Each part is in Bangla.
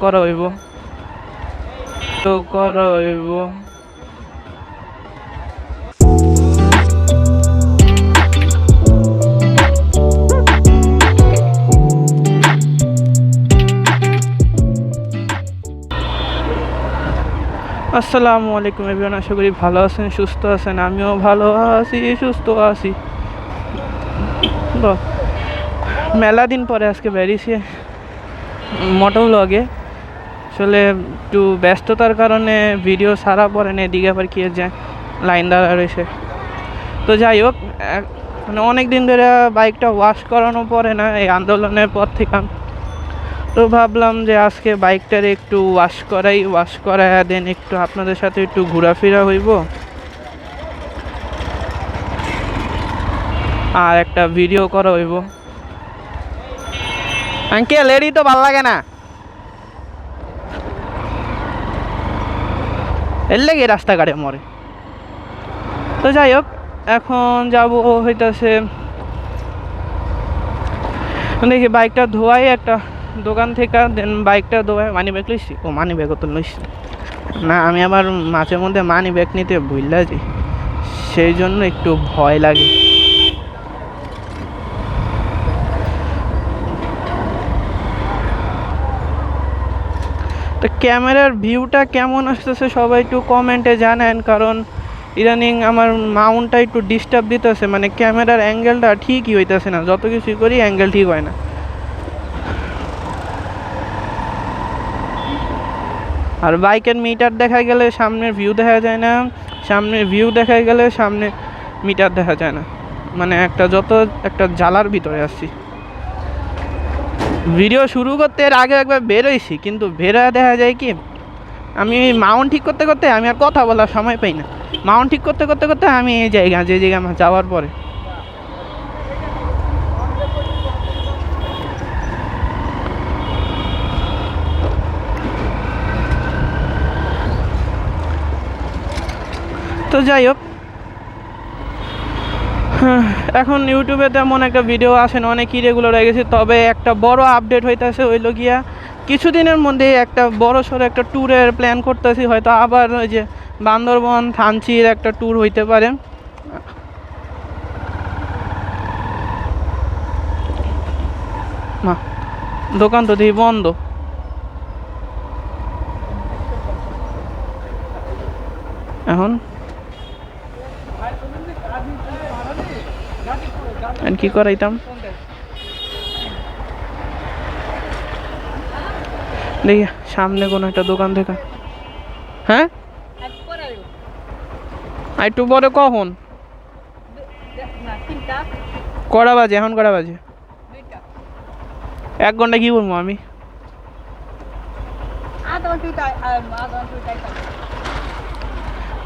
করা হইব আসসালামু আলাইকুম এভরিওয়ান, আশা করি ভালো আছেন, সুস্থ আছেন। আমিও ভালো আছি, সুস্থ আছি। মেলা দিন পরে আজকে বেরিয়েছি মোটো ব্লগে। আসলে একটু ব্যস্ততার কারণে ভিডিও সারা পরে না, এদিকে আবার কি যায় লাইন দাঁড়া রয়েছে। তো যাই হোক, মানে অনেক দিন ধরে বাইকটা ওয়াশ করানো পরে না, এই আন্দোলনের পর থেকে। তো ভাবলাম যে আজকে বাইকটার একটু ওয়াশ করাই দেন একটু আপনাদের সাথে একটু ঘোরাফেরা হইব আর একটা ভিডিও করা হইব। আঙ্কেল এরই তো ভাল লাগে না, এর লেগে রাস্তাঘাটে মরে। তো যাই হোক, এখন যাব হইতাছে দেখি বাইকটা ধোয়াই একটা দোকান থেকে, দেন বাইকটা ধোয়াই। মানি ব্যাগ লইছি, মানি ব্যাগও তো লইছি না। আমি আবার মাঝে মধ্যে মানি ব্যাগ নিতে ভুললা যাই, সেই জন্য একটু ভয় লাগে। তো ক্যামেরার ভিউটা কেমন আসতেছে সবাই একটু কমেন্টে জানেন, কারণ ইদানিং আমার মাউন্টটা একটু ডিস্টার্ব দিতেছে, মানে ক্যামেরার অ্যাঙ্গেলটা ঠিকই হইতেছে না, যত কিছুই করি অ্যাঙ্গেল ঠিক হয় না। আর বাইকের মিটার দেখা গেলে সামনের ভিউ দেখা যায় না, সামনের ভিউ দেখা গেলে সামনে মিটার দেখা যায় না, মানে একটা জ্বালার ভিতরে আসছি। ভিডিও শুরু করতে এর আগে একবার বেরোইছি, কিন্তু বেরোয় দেখা যায় কি আমি মাউন্ট ঠিক করতে করতে আমি আর কথা বলার সময় পাই না। মাউন্ট ঠিক করতে করতে করতে আমি এই জায়গা আমার যাওয়ার পরে তো যাই হোক, এখন ইউটিউবে তেমন একটা ভিডিও আসে না, অনেক ইরেগুলার হয়ে গেছে। তবে একটা বড় আপডেট হইতেছে, হইল গিয়া কিছুদিনের মধ্যে একটা বড় সড়ো একটা ট্যুরের প্ল্যান করতেছি। হয়তো আবার ওই যে বান্দরবন থানচির একটা ট্যুর হইতে পারে। না, দোকান তো দেখি বন্ধ। এখন কি করাইতাম দেখি সামনে কোনো একটা দোকান থেকে। হ্যাঁ, একটু পরে কখন কটা বাজে? এখন কটা বাজে? 1 ঘন্টা কি বলবো আমি?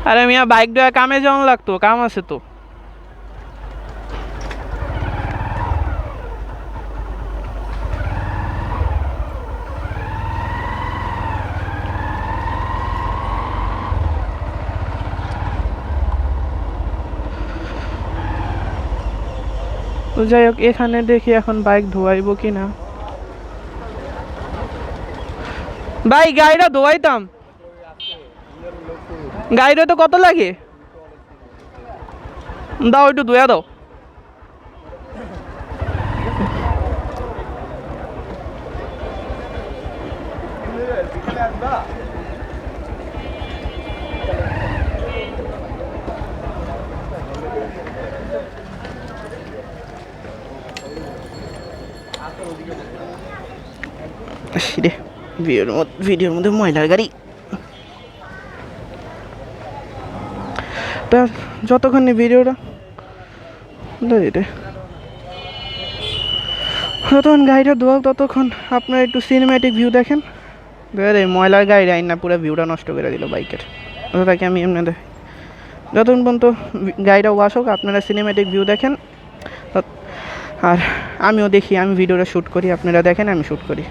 আরে মিয়া, বাইক দেওয়া কামে যাওয়ান লাগতো, কাম আছে তো। তো যাই হোক, এখানে দেখি এখন বাইক ধোয়াইব কি না। ভাই গাড়িটা ধোয়াইতাম, গাড়িটা তো কত লাগে? দাও একটু ধোয়া দাও। ভিডিওর মধ্যে ময়লার গাড়ি। তা যতক্ষণ ভিডিওটা যতক্ষণ গাড়িটা ধোয়া, ততক্ষণ আপনারা একটু সিনেম্যাটিক ভিউ দেখেন। ময়লার গাড়ি আইন না পুরো ভিউটা নষ্ট করে দিল বাইকের। ওটাকে আমি এমনি দেখি, যতক্ষণ পর্যন্ত গাড়িটা ওয়াশ হোক আপনারা সিনেম্যাটিক ভিউ দেখেন। আর আমিও দেখি, আমি ভিডিওটা শ্যুট করি, আপনারা দেখেন আমি শ্যুট করি।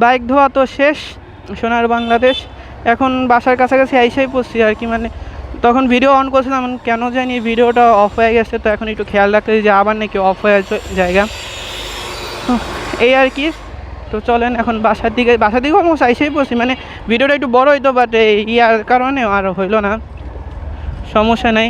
বাইক ধোয়া তো শেষ সোনার বাংলাদেশ। এখন বাসার কাছাকাছি আইসাই পড়ছি আর কি, মানে তখন ভিডিও অন করছিলাম, কেন জানি ভিডিওটা অফ হয়ে গেছে। তো এখন একটু খেয়াল রাখতে যে আবার নাকি অফ হয়ে জায়গা, এই আর কি। তো চলেন এখন বাসার দিকে অলমোস্ট আইসাই পড়ছি, মানে ভিডিওটা একটু বড় হইতো, বাট ইয়ার কারণে আর হইলো না, সমস্যা নেই।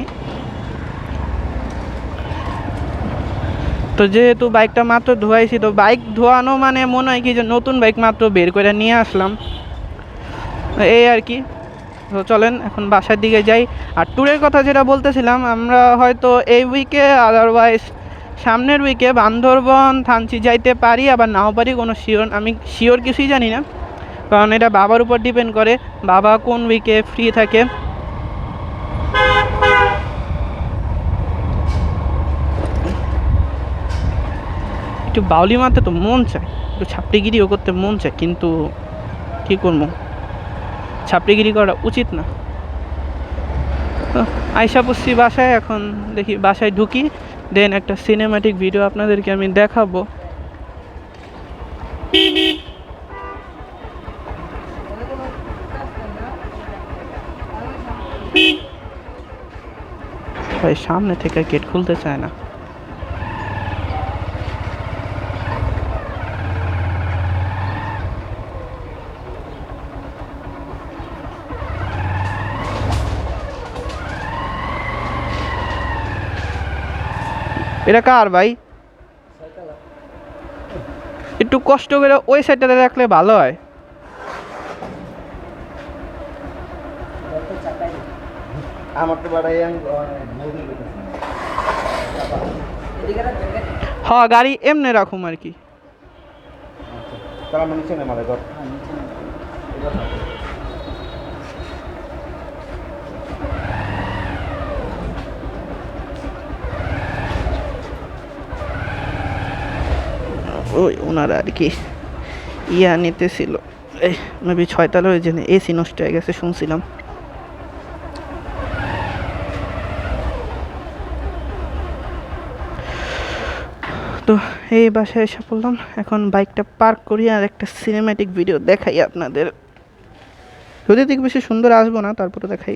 তো যেহেতু বাইকটা মাত্র ধোয়াইছি, তো বাইক ধোয়ানো মানে মনে হয় কি যে নতুন বাইক মাত্র বের করে নিয়ে আসলাম, এই আর কি। তো চলেন এখন বাসার দিকে যাই। আর ট্যুরের কথা যেটা বলতেছিলাম, আমরা হয়তো এই উইকে আদারওয়াইজ সামনের উইকে বান্দরবন থানচি যাইতে পারি, আবার নাও পারি, কোনো আমি শিওর কিছুই জানি না, কারণ এটা বাবার উপর ডিপেন্ড করে, বাবা কোন উইকে ফ্রি থাকে। একটু বাউলি মারতে তো মন চায়, একটু ছাপড়িগিরিও করতে মন চায়, কিন্তু কী করবো, ছাপড়িগিরি করা উচিত না। আইসা পড়ছি বাসায়, এখন দেখি বাসায় ঢুকি, দেন একটা সিনেম্যাটিক ভিডিও আপনাদেরকে আমি দেখাবো। ভাই সামনে থেকে গেট খুলতে চায় না। এটা কার ভাই? একটু কষ্ট করে ওই সাইডটাতে রাখলে ভালো হয়। হ্যাঁ গাড়ি এমনি রাখুম আর কি। ওই ওনারা আর কি ইয়া নিতেছিল, এই মেবি 6 তলা ওই জন্য এসি নষ্ট হয়ে গেছে শুনছিলাম। তো এই বাসায় এসে পড়লাম, এখন বাইকটা পার্ক করি আর একটা সিনেম্যাটিক ভিডিও দেখাই আপনাদের। যদি দেখি বেশি সুন্দর আসবো না, তারপরে দেখাই।